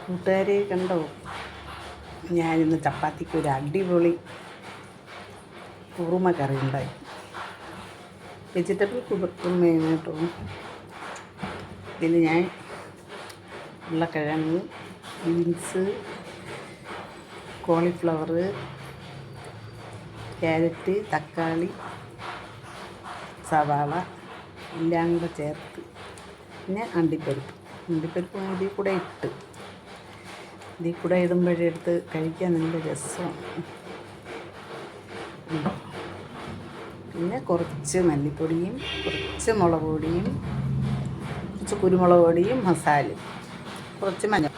കൂട്ടുകാരെ കണ്ടോ, ഞാനിന്ന് ചപ്പാത്തിക്ക് ഒരു അടിപൊളി കുറുമ കറി ഉണ്ടായി. വെജിറ്റബിൾ കുറുമയാണ് കേട്ടോ. ഇതിന് ഞാൻ ഉരുളക്കിഴങ്ങ്, ബീൻസ്, കോളിഫ്ലവർ, ക്യാരറ്റ്, തക്കാളി, സവാള എല്ലാം കൂടെ ചേർത്ത്, പിന്നെ അണ്ടിപ്പരിപ്പ് ഇതിൽ കൂടെ ഇടുമ്പോഴെടുത്ത് കഴിക്കാൻ നല്ല രസമാണ്. പിന്നെ കുറച്ച് മല്ലിപ്പൊടിയും, കുറച്ച് മുളക് പൊടിയും, കുറച്ച് കുരുമുളക് പൊടിയും, മസാലയും, കുറച്ച് മഞ്ഞൾ,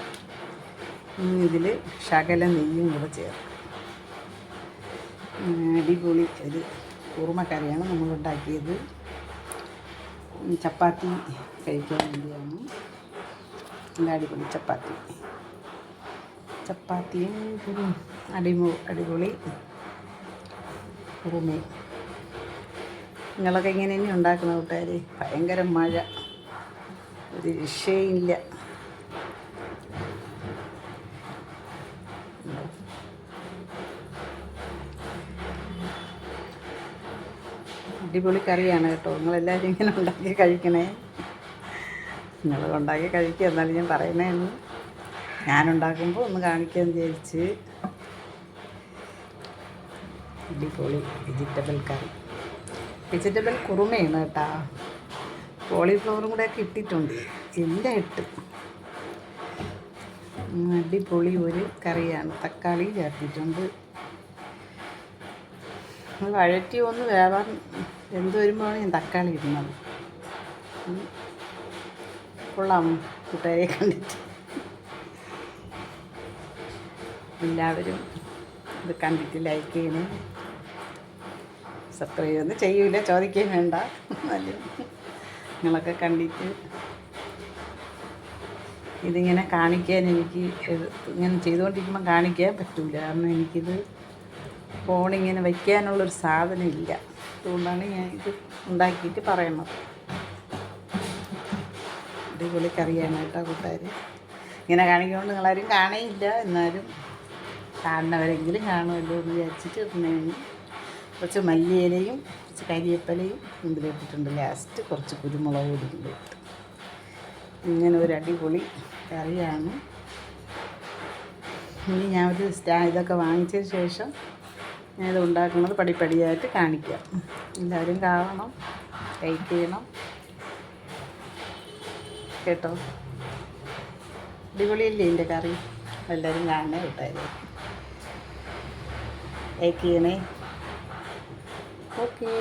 ഇതിൽ ശകല നെയ്യും കൂടെ ചേർക്കും. അടിപൊളി ഒരു കുറുമക്കറിയാണ് നമ്മൾ ഉണ്ടാക്കിയത്. ചപ്പാത്തി കഴിക്കാൻ വേണ്ടിയാണ്. നല്ല അടിപൊളി ചപ്പാത്തിയും അടിപൊളി കുറുമയും. നിങ്ങളൊക്കെ ഇങ്ങനെ തന്നെ ഉണ്ടാക്കുന്ന കൂട്ടുകാർ. ഭയങ്കര മഴ, ഒരു രക്ഷയില്ല. അടിപൊളി കറിയാണ് കേട്ടോ. നിങ്ങളെല്ലാവരും ഇങ്ങനെ ഉണ്ടാക്കി കഴിക്കണേ. നിങ്ങൾ ഉണ്ടാക്കി കഴിക്കുക. എന്നാലും ഞാൻ പറയണേന്ന്, ഞാനുണ്ടാക്കുമ്പോൾ ഒന്ന് കാണിക്കാൻ വിചാരിച്ച്. അടിപൊളി വെജിറ്റബിൾ കുറുമയാണ് കേട്ടോ. കോളിഫ്ലവറും കൂടെ ഒക്കെ ഇട്ടിട്ടുണ്ട്, എല്ലാം ഇട്ട്. അടിപൊളി ഒരു കറിയാണ്. തക്കാളി ചേർത്തിട്ടുണ്ട്. വഴറ്റി ഒന്ന് വെന്ത് വരുമ്പോഴാണ് ഞാൻ തക്കാളി ഇടുന്നത്. കൊള്ളാം കൂട്ടുകാരെ കണ്ടിട്ട്. എല്ലാവരും ഇത് കണ്ടിട്ട് ലൈക്ക് ചെയ്യണേ, സബ്സ്ക്രൈബ് ഒന്നും ചെയ്യൂല, ചോദിക്കുകയും വേണ്ട. നിങ്ങളൊക്കെ കണ്ടിട്ട് ഇതിങ്ങനെ കാണിക്കാൻ എനിക്ക് ഇങ്ങനെ ചെയ്തുകൊണ്ടിരിക്കുമ്പോൾ കാണിക്കാൻ പറ്റില്ല. കാരണം എനിക്കിത് ഫോണിങ്ങനെ വയ്ക്കാനുള്ളൊരു സാധനം ഇല്ല. അതുകൊണ്ടാണ് ഞാൻ ഇത് ഉണ്ടാക്കിയിട്ട് പറയുന്നത്. അടിപൊളി കറിയാണ് കേട്ടോ കൂട്ടുകാർ. ഇങ്ങനെ കാണിക്കുകൊണ്ട് നിങ്ങളാരും കാണേയില്ല, എന്നാലും കാണുന്നവരെങ്കിലും കാണുമല്ലോ എന്ന് വിചാരിച്ചിട്ട് ഇടുന്നതാണ്. കുറച്ച് മല്ലിയിലയും കുറച്ച് കരിവേപ്പിലയും ഇതിലിട്ടിട്ടുണ്ട്. ലാസ്റ്റ് കുറച്ച് കുരുമുളക് പൊടിയും. ഇങ്ങനെ ഒരു അടിപൊളി കറിയാണ്. ഇനി ഞാൻ ഇതൊക്കെ വാങ്ങിച്ചതിന് ശേഷം ഞാനിത് ഉണ്ടാക്കുന്നത് പടിപ്പടിയായിട്ട് കാണിക്കാം. എല്ലാവരും കാണണം, ലൈക്ക് ചെയ്യണം കേട്ടോ. അടിപൊളിയല്ലേ ഇതിൻ്റെ കറി? എല്ലാവരും കാണണേ കൂട്ടുകാരെ, ലൈക്ക് ചെയ്യണേ. ഓക്കേ.